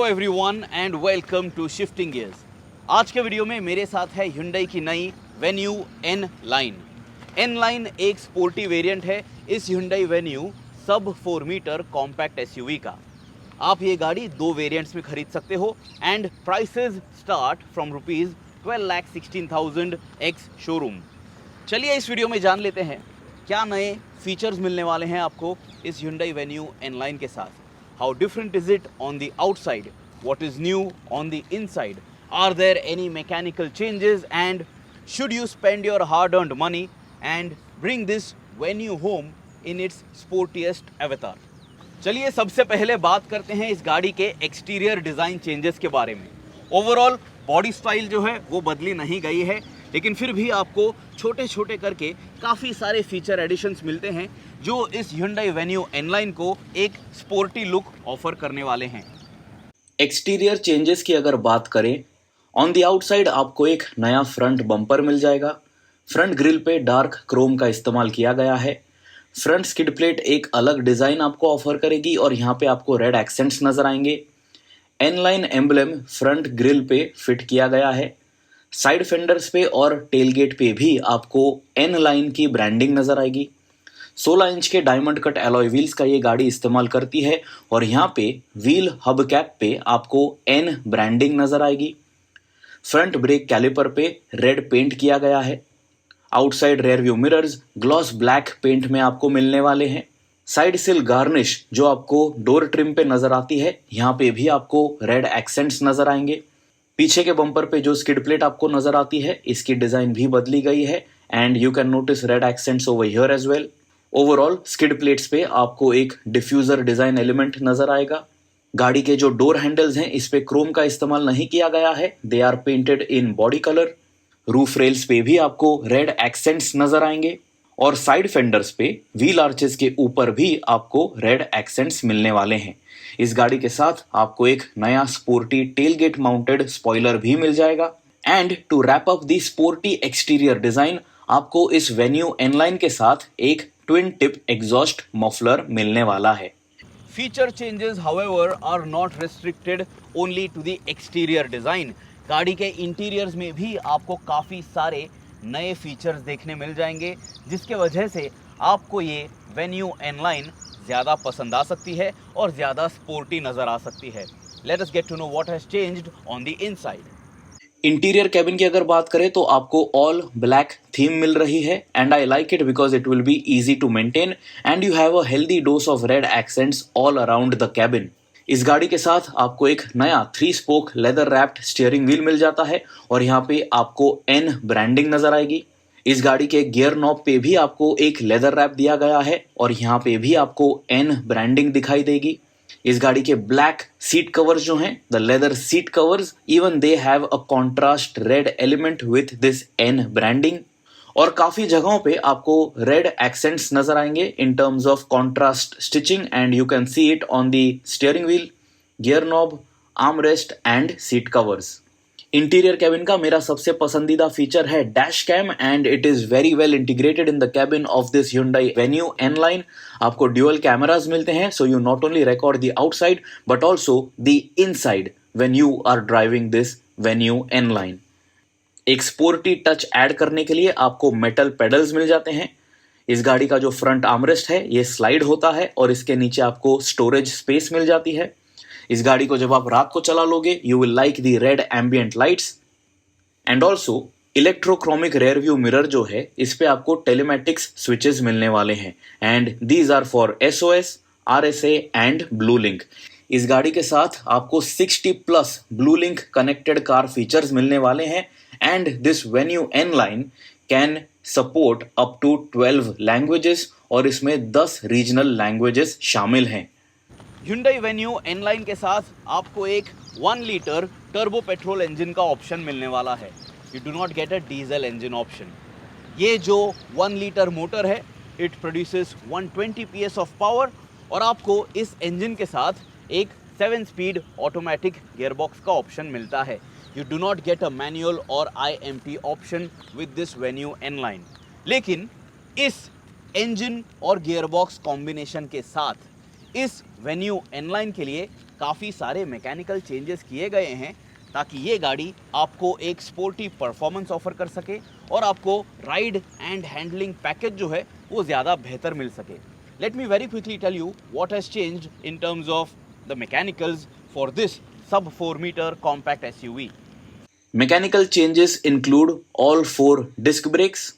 Everyone and welcome to shifting gears. आज के video में मेरे साथ है Hyundai की नई venue N line. N line एक स्पोर्टी वेरिएंट है इस Hyundai वेन्यू सब 4 मीटर कॉम्पैक्ट एसयूवी का। आप ये गाड़ी दो वेरिएंट्स में खरीद सकते हो and prices start from ₹12,16,000 ex showroom. चलिए इस वीडियो में जान लेते हैं क्या नए फीचर्स मिलने वाले हैं आपको इस Hyundai वेन्यू एन लाइन के साथ। How different is it on the outside? What is new on the inside? Are there any mechanical changes? And should you spend your hard-earned money and bring this venue home in its sportiest avatar? चलिए सबसे पहले बात करते हैं इस गाड़ी के exterior design changes के बारे में। ओवरऑल बॉडी स्टाइल जो है वो बदली नहीं गई है, लेकिन फिर भी आपको छोटे छोटे करके काफ़ी सारे फीचर एडिशंस मिलते हैं जो इस Hyundai वेन्यू एनलाइन को एक स्पोर्टी लुक ऑफर करने वाले हैं। एक्सटीरियर चेंजेस की अगर बात करें, ऑन द आउटसाइड आपको एक नया फ्रंट बम्पर मिल जाएगा। फ्रंट ग्रिल पे डार्क क्रोम का इस्तेमाल किया गया है। फ्रंट स्किड प्लेट एक अलग डिज़ाइन आपको ऑफर करेगी और यहाँ पे आपको रेड एक्सेंट्स नज़र आएंगे। N line emblem front grille पे फिट किया गया है। साइड फेंडर्स पे और टेलगेट पे भी आपको एन लाइन की ब्रांडिंग नज़र आएगी। 16 इंच के डायमंड कट एलॉय व्हील्स का ये गाड़ी इस्तेमाल करती है और यहाँ पे व्हील हब कैप पे आपको एन ब्रांडिंग नज़र आएगी। फ्रंट ब्रेक कैलिपर पे रेड पेंट किया गया है। Outside rear view mirrors gloss black paint में आपको मिलने वाले हैं। साइड सिल गार्निश जो आपको डोर ट्रिम पे नज़र आती है, यहाँ पे भी आपको रेड एक्सेंट्स नज़र आएंगे। पीछे के बम्पर पे जो स्किड प्लेट आपको नज़र आती है, इसकी डिज़ाइन भी बदली गई है and you can notice red accents over here as well. Overall skid plates पे आपको एक डिफ्यूजर डिज़ाइन एलिमेंट नज़र आएगा। गाड़ी के जो डोर हैंडल्स हैं इस पे क्रोम का इस्तेमाल नहीं किया गया है, they are painted in body colour. Roof rails पे भी आपको रेड एक्सेंट्स नज़र आएंगे और साइड फेंडर्स पे व्हील आर्चेस के ऊपर भी आपको रेड एक्सेंट्स मिलने वाले हैं। इस गाड़ी के साथ आपको एक नया स्पोर्टी टेलगेट माउंटेड स्पॉइलर भी मिल जाएगा। And to wrap up the sporty exterior design, आपको इस वेन्यू एनलाइन के साथ एक ट्विन टिप एग्जॉस्ट मफलर मिलने वाला है। Feature changes however are not restricted only to the exterior design. गाड़ी के इंटीरियर्स में भी आपको काफ़ी सारे नए फीचर्स देखने मिल जाएंगे, जिसके वजह से आपको ये वेन्यू एनलाइन ज़्यादा पसंद आ सकती है और ज़्यादा स्पोर्टी नज़र आ सकती है। Let us get to know what has changed on the inside. Interior cabin की अगर बात करें तो आपको ऑल ब्लैक थीम मिल रही है and I like it because it will be easy to maintain and you have a healthy dose of red accents all around the cabin. इस गाड़ी के साथ आपको एक नया 3 spoke leather wrapped steering wheel मिल जाता है और यहाँ पे आपको एन ब्रांडिंग नजर आएगी। इस गाड़ी के गियर नॉब पे भी आपको एक लेदर रैप दिया गया है और यहाँ पे भी आपको एन ब्रांडिंग दिखाई देगी। इस गाड़ी के ब्लैक सीट कवर्स जो हैं, the leather seat covers, even they have a contrast red element with this N branding. और काफी जगहों पे आपको रेड एक्सेंट्स नजर आएंगे in terms of contrast stitching and you can see it on the steering wheel, gear knob, arm rest and seat covers. Interior cabin का मेरा सबसे पसंदीदा फीचर है dash cam and it is very well integrated in the cabin of this Hyundai venue N line. आपको dual cameras मिलते हैं, so you not only record the outside but also the inside when you are driving this venue N line. एक sporty touch add करने के लिए आपको metal pedals मिल जाते हैं। इस गाड़ी का जो फ्रंट आर्मरेस्ट है ये स्लाइड होता है और इसके नीचे आपको स्टोरेज स्पेस मिल जाती है। इस गाड़ी को जब आप रात को चला लोगे you will like the red ambient lights and also electrochromic rear view mirror जो है इस पे आपको टेलीमेटिक्स स्विचेस मिलने वाले हैं and these are for SOS, RSA and blue link. इस गाड़ी के साथ आपको 60 plus blue link connected car features मिलने वाले हैं and this venue N line can support up to 12 languages और इसमें 10 रीजनल लैंग्वेजेस शामिल हैं। Hyundai वेन्यू एनलाइन के साथ आपको एक 1 लीटर टर्बो पेट्रोल इंजन का ऑप्शन मिलने वाला है। You do not get a diesel engine option. ये जो 1 लीटर मोटर है it produces 120 PS of power और आपको इस इंजन के साथ एक 7 स्पीड ऑटोमेटिक गियरबॉक्स का ऑप्शन मिलता है। You do not get a manual और IMT option with this Venue N Line. लेकिन इस इंजन और गियरबॉक्स कॉम्बिनेशन के साथ इस वेन्यू एनलाइन के लिए काफ़ी सारे मैकेनिकल चेंजेस किए गए हैं ताकि ये गाड़ी आपको एक स्पोर्टी परफॉर्मेंस ऑफर कर सके और आपको राइड एंड हैंडलिंग पैकेज जो है वो ज़्यादा बेहतर मिल सके. Let me very quickly tell you what has changed in terms of the mechanicals for this sub 4 meter compact SUV. Mechanical changes include all 4 disc brakes.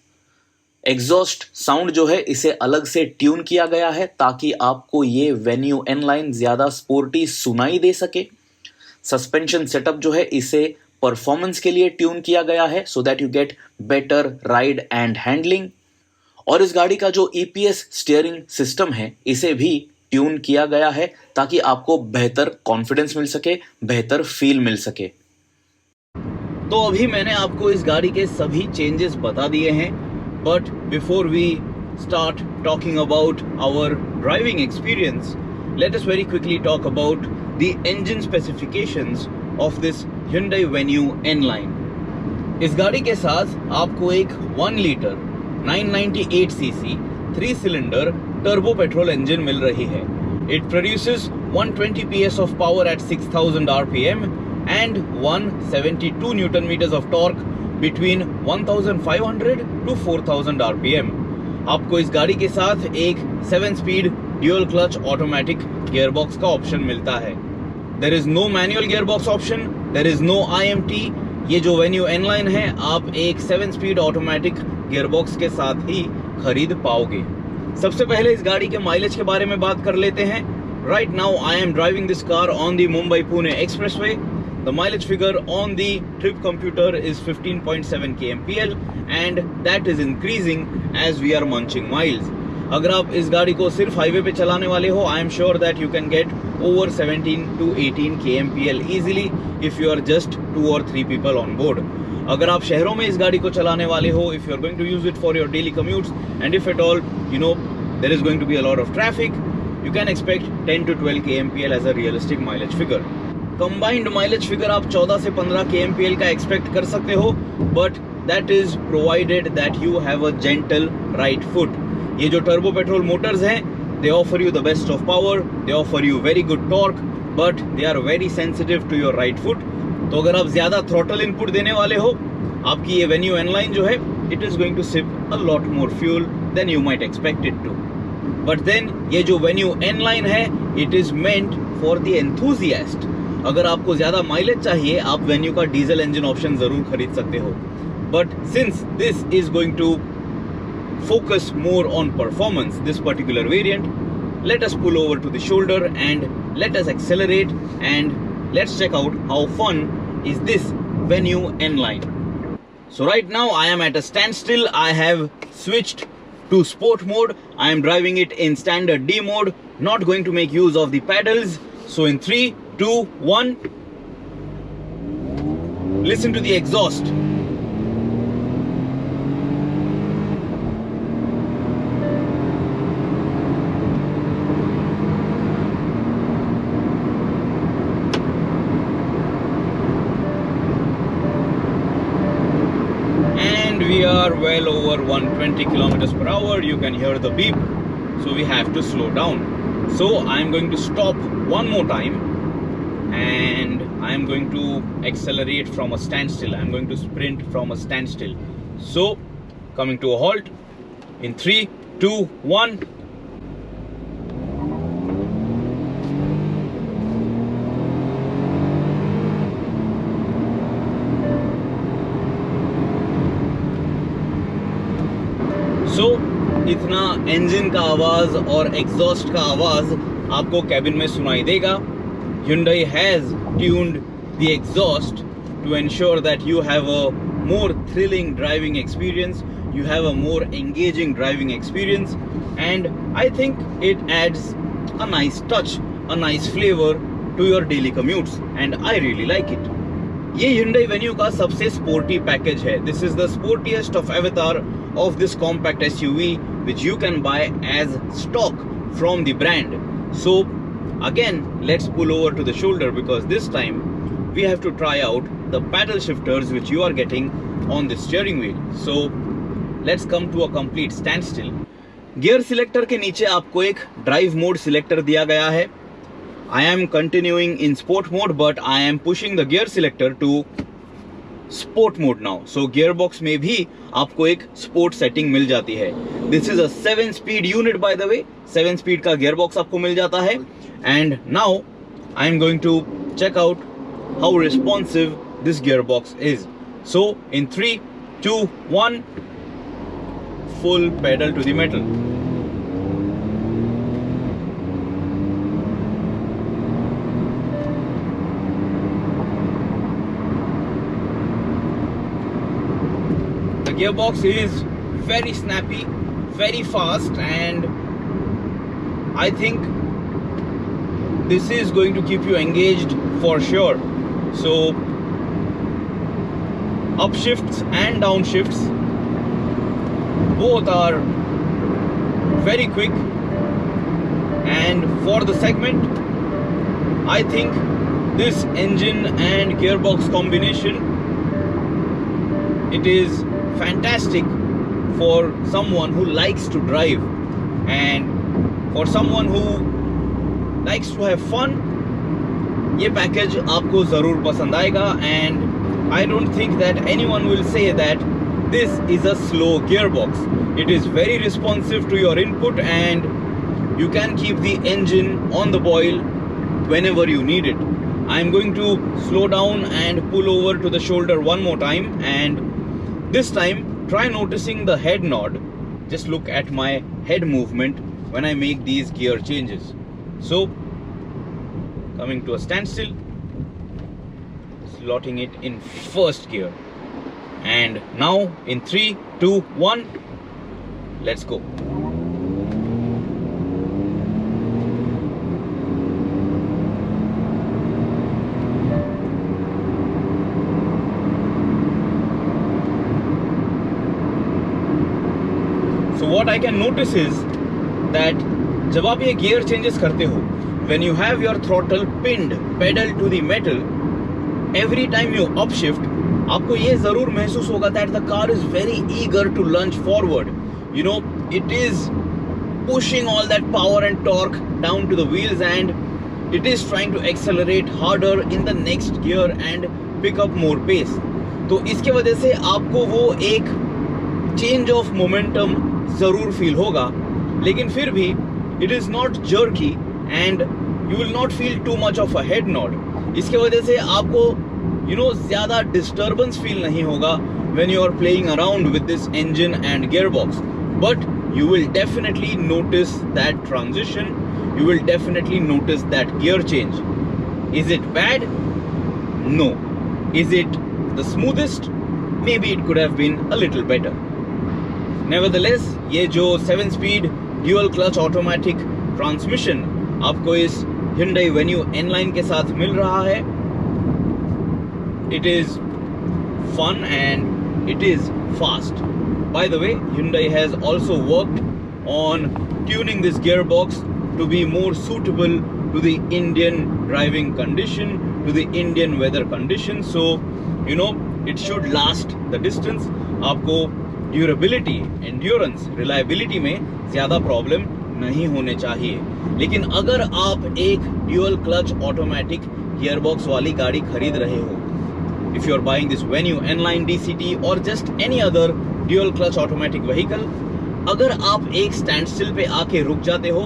Exhaust sound जो है इसे अलग से ट्यून किया गया है ताकि आपको ये वेन्यू एन लाइन ज्यादा स्पोर्टी सुनाई दे सके. सस्पेंशन सेटअप जो है इसे परफॉर्मेंस के लिए ट्यून किया गया है so that you get better ride and handling. और इस गाड़ी का जो ईपीएस स्टीयरिंग सिस्टम है इसे भी ट्यून किया गया है ताकि आपको बेहतर कॉन्फिडेंस मिल सके, बेहतर फील मिल सके. तो अभी मैंने आपको इस गाड़ी के सभी चेंजेस बता दिए हैं, but before we start talking about our driving experience, let us very quickly talk about the engine specifications of this Hyundai Venue N-Line. इस गाड़ी के साथ आपको एक 1 litre 998 cc 3 cylinder turbo petrol engine मिल रही है. It produces 120 PS of power at 6000 RPM and 172 Newton meters of torque between 1500 to 4000 RPM. आपको इस गाड़ी के साथ एक 7-speed dual clutch automatic gearbox का ऑप्शन मिलता है. There is no manual gearbox option, there is no IMT. ये जो वेन्यू N-Line है आप एक 7-speed ऑटोमेटिक गियरबॉक्स के साथ ही खरीद पाओगे. सबसे पहले इस गाड़ी के माइलेज के बारे में बात कर लेते हैं. Right now I am driving this car on the Mumbai Pune expressway. The mileage figure on the trip computer is 15.7 kmpl and that is increasing as we are munching miles. अगर आप इस गाड़ी को सिर्फ हाईवे पे चलाने वाले हो, I am sure that you can get over 17 to 18 kmpl easily if you are just 2 or 3 people on board. अगर आप शहरों में इस गाड़ी को चलाने वाले हो, if you are going to use it for your daily commutes and if at all you know there is going to be a lot of traffic, you can expect 10 to 12 kmpl as a realistic mileage figure. Combined mileage figure आप 14 से 15 kmpl का expect कर सकते हो, but that is provided that you have a gentle right foot. ये जो turbo petrol motors हैं, they offer you the best of power, they offer you very good torque, but they are very sensitive to your right foot. तो अगर आप ज़्यादा throttle input देने वाले हो, आपकी ये Venue N-Line जो है, it is going to sip a lot more fuel than you might expect it to. But then ये जो Venue N-Line है, it is meant for the enthusiast. अगर आपको ज़्यादा माइलेज चाहिए, आप Venue का डीजल इंजन ऑप्शन ज़रूर खरीद सकते हो. But since this is going to focus more on performance, this particular variant, let us pull over to the shoulder and let us accelerate and let's check out how fun is this Venue N-Line. So right now I am at a standstill. I have switched to sport mode. I am driving it in standard D mode, not going to make use of the pedals. So in 3, 2, 1, listen to the exhaust. We are well over 120 kilometers per hour. You can hear the beep, so we have to slow down. So I'm going to stop one more time and I'm going to accelerate from a standstill. I'm going to sprint from a standstill. So coming to a halt in 3, 2, 1. So, इतना engine का आवाज और exhaust का आवाज आपको cabin में सुनाई देगा. Hyundai has tuned the exhaust to ensure that you have a more thrilling driving experience, you have a more engaging driving experience, and I think it adds a nice touch, a nice flavor to your daily commutes, and I really like it. ये Hyundai Venue का सबसे sporty package है. This is the sportiest of avatar of this compact SUV which you can buy as stock from the brand. So again, let's pull over to the shoulder because this time we have to try out the paddle shifters which you are getting on the steering wheel. So let's come to a complete standstill. Gear selector के नीचे आपको एक drive mode selector दिया गया है. I am continuing in sport mode, but I am pushing the gear selector to sport mode now. So gearbox में भी आपको एक sport setting मिल जाती है. This is a 7-speed unit by the way. 7-speed का gearbox आपको मिल जाता है. And now I am going to check out how responsive this gearbox is. So in 3, 2, 1, full pedal to the metal. The gearbox is very snappy, very fast, and I think this is going to keep you engaged for sure. So upshifts and downshifts both are very quick, and for the segment I think this engine and gearbox combination, it is fantastic for someone who likes to drive and for someone who likes to have fun. ये package आपको ज़रूर पसंद आएगा, and I don't think that anyone will say that this is a slow gearbox. It is very responsive to your input, and you can keep the engine on the boil whenever you need it. I am going to slow down and pull over to the shoulder one more time, and this time try noticing the head nod. Just look at my head movement when I make these gear changes. So coming to a standstill, slotting it in first gear, and now in 3, 2, 1, let's go. So what I can notice is that जब आप ये gear changes करते हो, when you have your throttle pinned pedal to the metal, every time you upshift, आपको ये ज़रूर महसूस होगा that the car is very eager to lunge forward. You know, it is pushing all that power and torque down to the wheels, and it is trying to accelerate harder in the next gear and pick up more pace. तो इसके वजह से आपको वो एक change of momentum ज़रूर feel होगा, लेकिन फिर भी it is not jerky and you will not feel too much of a head nod. इसके वजह से आपको ज़्यादा disturbance feel नहीं होगा when you are playing around with this engine and gearbox. But you will definitely notice that transition. You will definitely notice that gear change. Is it bad? No. Is it the smoothest? Maybe it could have been a little better. Nevertheless, ये जो 7-speed dual clutch automatic transmission आपको इस Hyundai Venue N-Line के साथ मिल रहा है, it is fun and it is fast. By the way, Hyundai has also worked on tuning this gearbox to be more suitable to the Indian driving condition, to the Indian weather condition. So, it should last the distance. आपको durability, endurance, reliability में ज़्यादा problem नहीं होने चाहिए. लेकिन अगर आप एक ड्यूअल क्लच ऑटोमेटिक गियरबॉक्स वाली गाड़ी खरीद रहे हो, if you are buying this venue N-Line DCT और just any other dual clutch automatic vehicle, अगर आप एक स्टैंड स्टिल पे आके रुक जाते हो,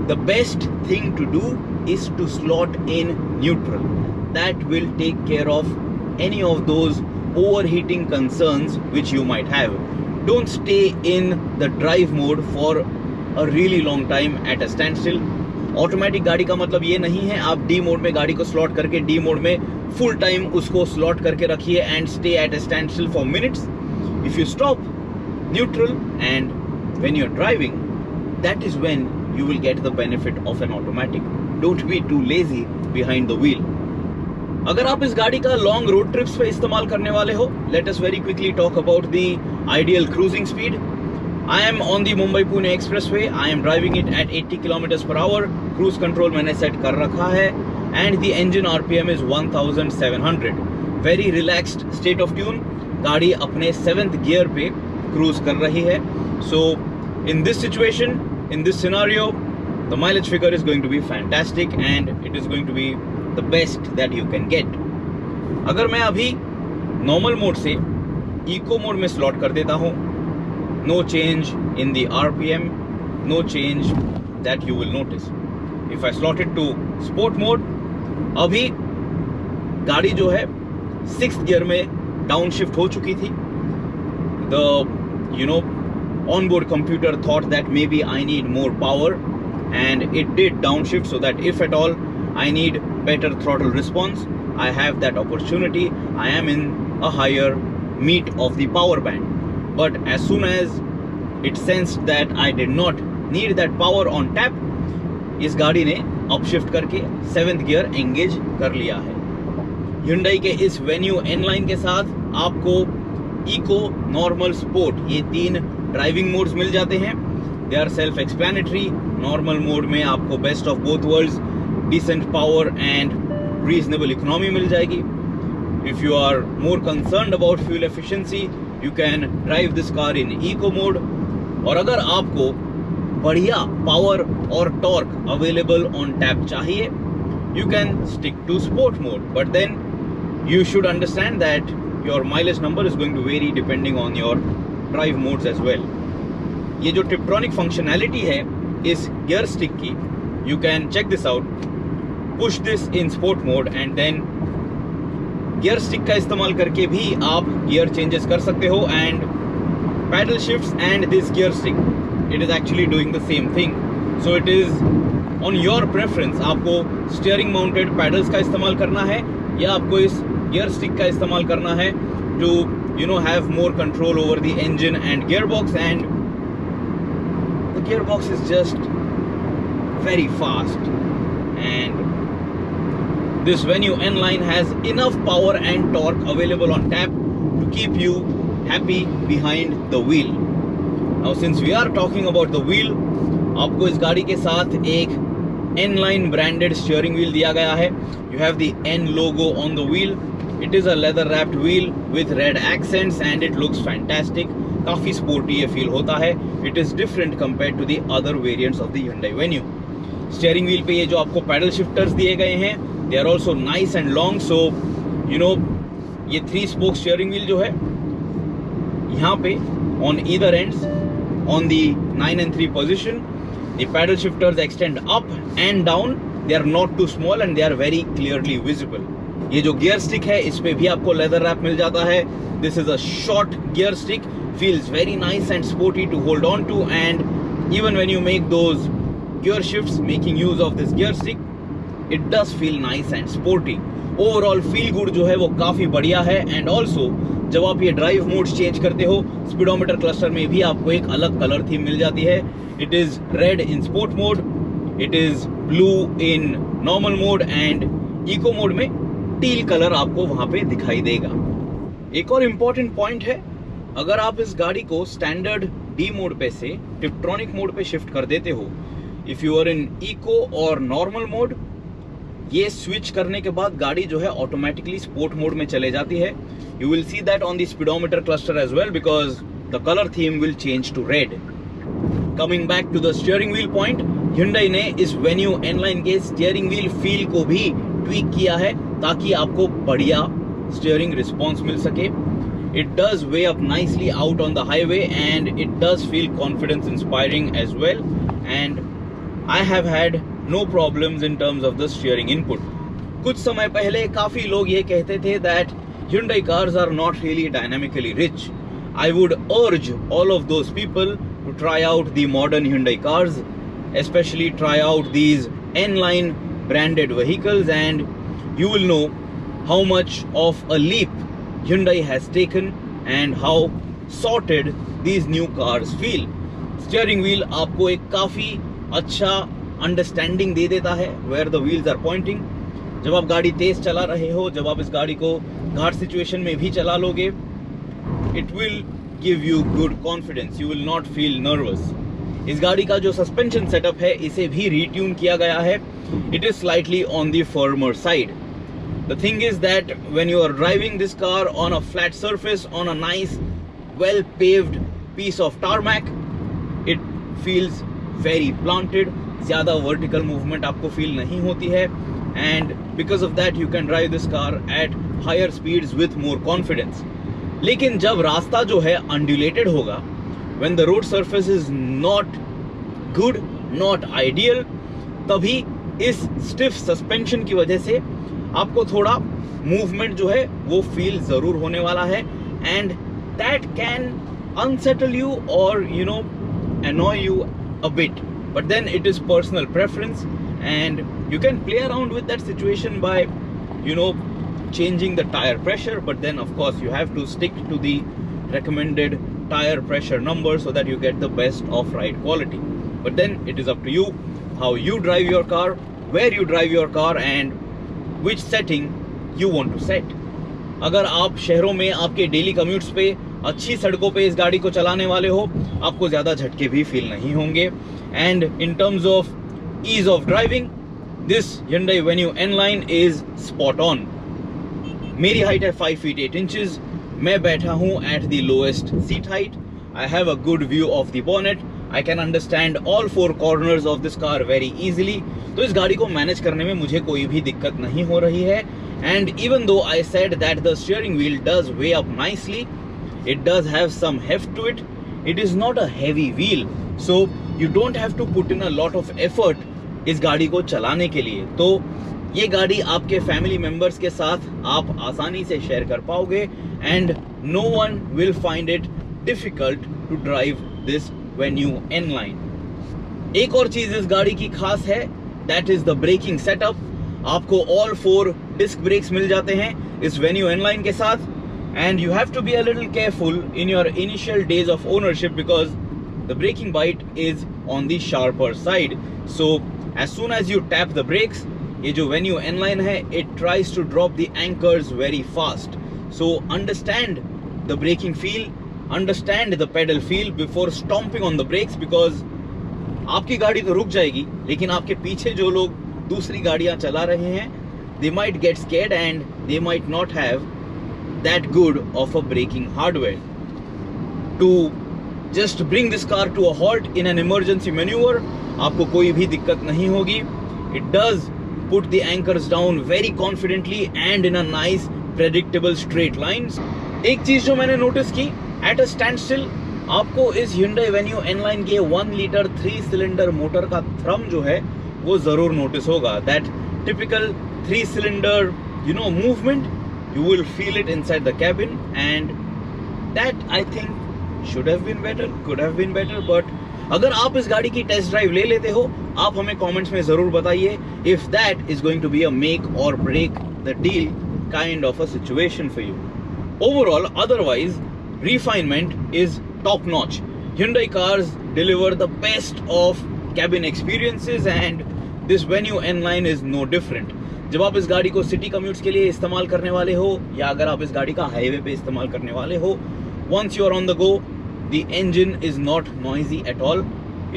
the best thing to do is to slot in neutral. That will take care of any of those overheating concerns which you might have. Don't stay in the drive mode for a really long time at a standstill. Automatic गाड़ी का मतलब ये नहीं है आप D mode में गाड़ी को स्लॉट करके डी मोड में फुल टाइम उसको स्लॉट करके रखिए and stay at a standstill for minutes. If you stop neutral and when you are driving, that is when you will get the benefit of an automatic. Don't be too lazy behind the wheel. अगर आप इस गाड़ी का long road trips पे इस्तेमाल करने वाले हो, late us very quickly talk about the ideal cruising speed. I am on the Mumbai-Pune expressway. I am driving it at 80 km/h. Cruise control मैंने सेट कर रखा है and the engine RPM is 1700. Very relaxed state of tune. गाड़ी अपने 7th gear पे cruise कर रही है. So in this situation, in this scenario, the mileage figure is going to be fantastic and it is going to be the best that you can get. अगर मैं अभी normal mode से eco mode में slot कर देता हूँ, no change in the RPM, no change that you will notice. If I slot it to sport mode, अभी गाड़ी जो है 6th गियर में डाउन शिफ्ट हो चुकी थी. The onboard computer thought that maybe I need more power and it did downshift so that if at all I need better throttle response, I have that opportunity. I am in a higher meat of the power band. But as soon as it sensed that I did not need that power on tap, इस गाड़ी ने upshift करके 7th gear engage कर लिया है. Hyundai के इस venue N line के साथ आपको इको, नॉर्मल, स्पोर्ट ये 3 ड्राइविंग मोड्स मिल जाते हैं. They are self explanatory. Normal mode में आपको best of both worlds, decent power and reasonable economy मिल जाएगी. If you are more concerned about fuel efficiency, you can drive this car in eco mode. और अगर आपको बढ़िया power और torque available on tap चाहिए, you can stick to sport mode, but then you should understand that your mileage number is going to vary depending on your drive modes as well. ये जो टिप्ट्रॉनिक functionality है इस gear stick की, you can check this out. Push this in sport mode and then gear stick का इस्तेमाल करके भी आप गियर चेंजेस कर सकते हो. And paddle shifts and this gear stick, it is actually doing the same thing. So it is on your preference. आपको steering mounted paddles का इस्तेमाल करना है या आपको इस गियर स्टिक का इस्तेमाल करना है to have more control over the engine and gearbox. And the gearbox is just very fast, and this Venue N line has enough power and torque available on tap to keep you happy behind the wheel. Now since we are talking about the wheel, आपको इस गाड़ी के साथ एक N line branded steering wheel दिया गया है. You have the N logo on the wheel. It is a leather wrapped wheel with red accents and it looks fantastic. काफी sporty ये feel होता है. It is different compared to the other variants of the Hyundai Venue. Steering wheel पे ये जो आपको paddle shifters दिए गए हैं, they are also nice and long. So ये 3 spoke steering wheel जो है यहाँ पे on either ends, on the 9 and 3 position, the paddle shifters extend up and down. They are not too small and they are very clearly visible. ये जो gear stick है इस पे भी आपको leather wrap मिल जाता है. This is a short gear stick, feels very nice and sporty to hold on to, and even when you make those gear shifts making use of this gear stick, it does feel nice and sporty. Overall feel good जो है वो काफी बढ़िया है. And also जब आप ये drive mode change करते हो, स्पीडोमीटर क्लस्टर में भी आपको एक अलग कलर थीम मिल जाती है. It is red in sport mode, it is blue in normal mode and eco mode में टील कलर आपको वहां पे दिखाई देगा. एक और इम्पोर्टेंट पॉइंट है, अगर आप इस गाड़ी को स्टैंडर्ड डी मोड पे से टिप्ट्रॉनिक मोड पे शिफ्ट कर देते हो, if you are in eco और नॉर्मल मोड, ये स्विच करने के बाद गाड़ी जो है ऑटोमेटिकली स्पोर्ट मोड में चले जाती है. You will see that on the speedometer cluster as well because the color theme will change to red. Coming back to the steering wheel point, Hyundai ने इस Venue N line के steering wheel feel को भी tweak किया है ताकि आपको बढ़िया steering response मिल सके. It does weigh up nicely out on the highway and it does feel confidence inspiring as well. And I have had no problems in terms of the steering input. कुछ समय पहले काफी लोग ये कहते थे that Hyundai cars are not really dynamically rich. I would urge all of those people to try out the modern Hyundai cars, especially try out these N-line branded vehicles, and you will know how much of a leap Hyundai has taken and how sorted these new cars feel. Steering wheel आपको एक काफी अच्छा understanding दे देता है where the wheels are pointing. जब आप गाड़ी तेज चला रहे हो, जब आप इस गाड़ी को घाट सिचुएशन में भी चला लोगे, it will give you good confidence, you will not feel nervous. इस गाड़ी का जो सस्पेंशन सेटअप है इसे भी रीट्यून किया गया है. It is slightly on the firmer side. The thing is that when you are driving this car on a flat surface on a nice well paved piece of tarmac, it feels very planted, ज़्यादा vertical movement आपको feel नहीं होती है, and because of that you can drive this car at higher speeds with more confidence. लेकिन जब रास्ता जो है अनड्यूलेटेड होगा, when the road surface is not good, not ideal, तभी इस स्टिफ सस्पेंशन की वजह से आपको थोड़ा मूवमेंट जो है वो फील ज़रूर होने वाला है, and that can unsettle you or annoy you a bit, but then it is personal preference and you can play around with that situation by changing the tire pressure, but then of course you have to stick to the recommended tire pressure number so that you get the best of ride quality. But then it is up to you how you drive your car, where you drive your car and which setting you want to set. अगर आप शहरों में आपके daily commutes पे अच्छी सड़कों पे इस गाड़ी को चलाने वाले हो, आपको ज़्यादा झटके भी फील नहीं होंगे। And in terms of ease of driving, this Hyundai Venue N-Line is spot on. मेरी हाइट है 5 feet 8 inches। मैं बैठा हूँ at the lowest seat height. I have a good view of the bonnet. I can understand all 4 corners of this car very easily. तो इस गाड़ी को manage करने में मुझे कोई भी दिक्कत नहीं हो रही है। And even though I said that the steering wheel does way up nicely, it does have some heft to it. It is not a heavy wheel, so you don't have to put in a lot of effort इस गाड़ी को चलाने के लिए। तो ये गाड़ी आपके फैमिली मेंबर्स के साथ आप आसानी से शेयर कर पाओगे, and no one will find it difficult to drive this Venue N-Line। एक और चीज इस गाड़ी की खास है, that is the braking setup. आपको ऑल 4 डिस्क ब्रेक्स मिल जाते हैं इस Venue N-Line के साथ, and you have to be a little careful in your initial days of ownership because the braking bite is on the sharper side. So as soon as you tap the brakes, ये जो Venue N-Line है, it tries to drop the anchors very fast. So understand the braking feel, understand the pedal feel before stomping on the brakes, because आपकी गाड़ी तो रुक जाएगी, लेकिन आपके पीछे जो लोग दूसरी गाड़ियां चला रहे हैं, they might get scared and they might not have that good of a braking hardware to just bring this car to a halt in an emergency maneuver. आपको कोई भी दिक्कत नहीं होगी। It does put the anchors down very confidently and in a nice predictable straight lines. एक चीज जो मैंने नोटिस की, at a standstill आपको इस Hyundai Venue N-Line के 1 liter 3 cylinder मोटर का थ्रम जो है वो जरूर नोटिस होगा। That typical 3 cylinder movement, you will feel it inside the cabin, and that I think should have been better, could have been better. But अगर आप इस गाड़ी की टेस्ट ड्राइव ले लेते हो, आप हमें कमेंट्स में जरूर बताइए if that is going to be a make or break the deal kind of a situation for you. Overall, otherwise, refinement is top notch. Hyundai cars deliver the best of cabin experiences, and this Venue N-Line is no different. जब आप इस गाड़ी को city commutes के लिए इस्तेमाल करने वाले हो, या अगर आप इस गाड़ी का हाईवे पे इस्तेमाल करने वाले हो, once you are on the go, the engine is not noisy at all.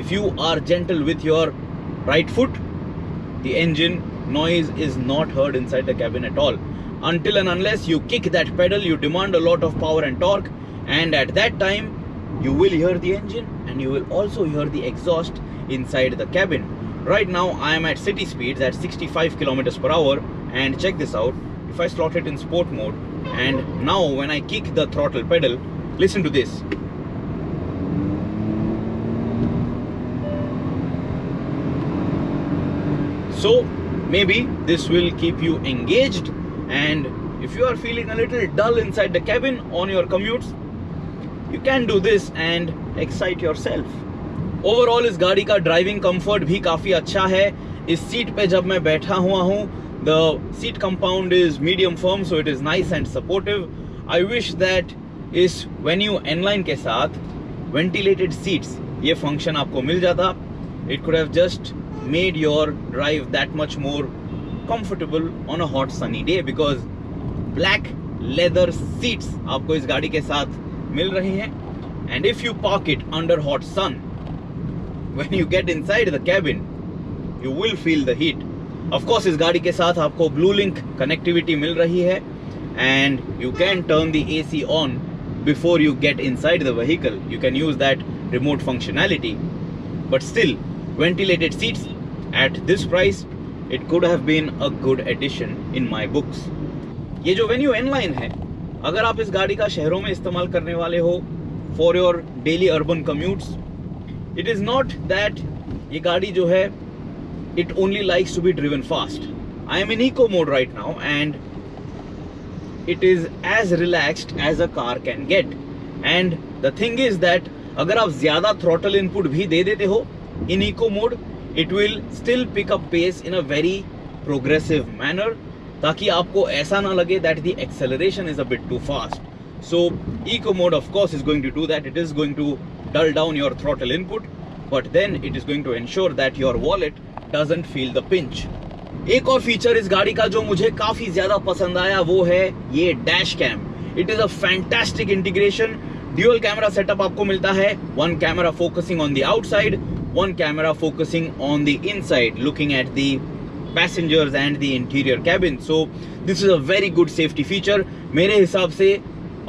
If you are gentle with your right foot, the engine noise is not heard inside the cabin at all. Until and unless you kick that pedal, you demand a lot of power and torque, and at that time, you will hear the engine and you will also hear the exhaust inside the cabin. Right now I am at city speeds at 65 kilometers per hour, and check this out. If I slot it in sport mode, and now when I kick the throttle pedal, listen to this. So maybe this will keep you engaged, and if you are feeling a little dull inside the cabin on your commutes, you can do this and excite yourself. Overall इस गाड़ी का driving comfort भी काफ़ी अच्छा है। इस seat पे जब मैं बैठा हुआ हूँ, the seat compound is medium firm, so it is nice and supportive. I wish that इस Venue N-Line के साथ वेंटिलेटेड सीट्स ये फंक्शन आपको मिल जाता। It could have just made your drive that much more comfortable on a hot sunny day, because black leather seats आपको इस गाड़ी के साथ मिल रही हैं, and if you park it under hot sun, when you get inside the cabin, you will feel the heat. Of course, इस गाड़ी के साथ आपको ब्लू लिंक कनेक्टिविटी मिल रही है, and you can turn the AC on before you get inside the vehicle. You can use that remote functionality. But still, ventilated seats at this price, it could have been a good addition in my books. ये जो Venue N-Line है, अगर आप इस गाड़ी का शहरों में इस्तेमाल करने वाले हो for your daily urban commutes, it is not that ये गाड़ी जो है it only likes to be driven fast. I am in eco mode right now and it is as relaxed as a car can get. And the thing is that अगर आप ज़्यादा throttle input भी दे देते हो in eco mode, it will still pick up pace in a very progressive manner, ताकि आपको ऐसा ना लगे that the acceleration is a bit too fast. So eco mode of course is going to do that. It is going to dull down your throttle input, but then it is going to ensure that your wallet doesn't feel the pinch. एक और feature इस गाड़ी का जो मुझे काफी ज्यादा पसंद आया वो है ये dash cam. It is a fantastic integration. Dual camera setup आपको मिलता है. One camera focusing on the outside, one camera focusing on the inside, looking at the passengers and the interior cabin. So this is a very good safety feature. मेरे हिसाब से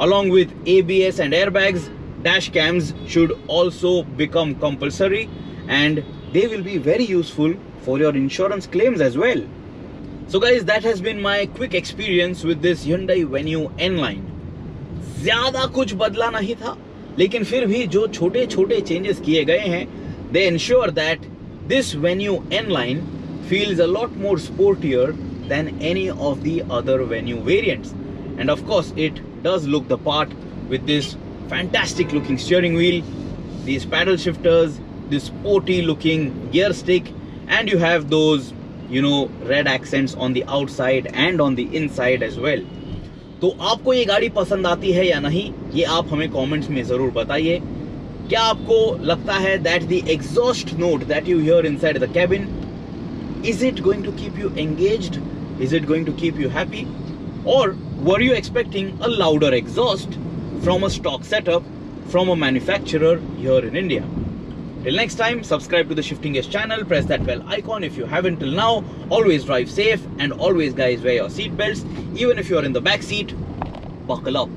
along with ABS and airbags, dash cams should also become compulsory and they will be very useful for your insurance claims as well. So guys, that has been my quick experience with this Hyundai Venue N-Line. ज़्यादा कुछ बदला नहीं था, लेकिन फिर भी जो छोटे छोटे चेंजेस किए गए हैं, they ensure that this Venue N-Line feels a lot more sportier than any of the other Venue variants. And of course, it does look the part with this fantastic looking steering wheel, these paddle shifters, this sporty looking gear stick, and you have those, you know, red accents on the outside and on the inside as well. तो आपको ये गाड़ी पसंद आती है या नहीं, ये आप हमें कमेंट्स में जरूर बताइए. क्या आपको लगता है that the exhaust note that you hear inside the cabin, is it going to keep you engaged? Is it going to keep you happy? Or were you expecting a louder exhaust from a stock setup from a manufacturer here in India? Till next time, subscribe to the Shifting Gears channel, press that bell icon if you haven't till now. Always drive safe and always guys wear your seat belts. Even if you're in the back seat, buckle up.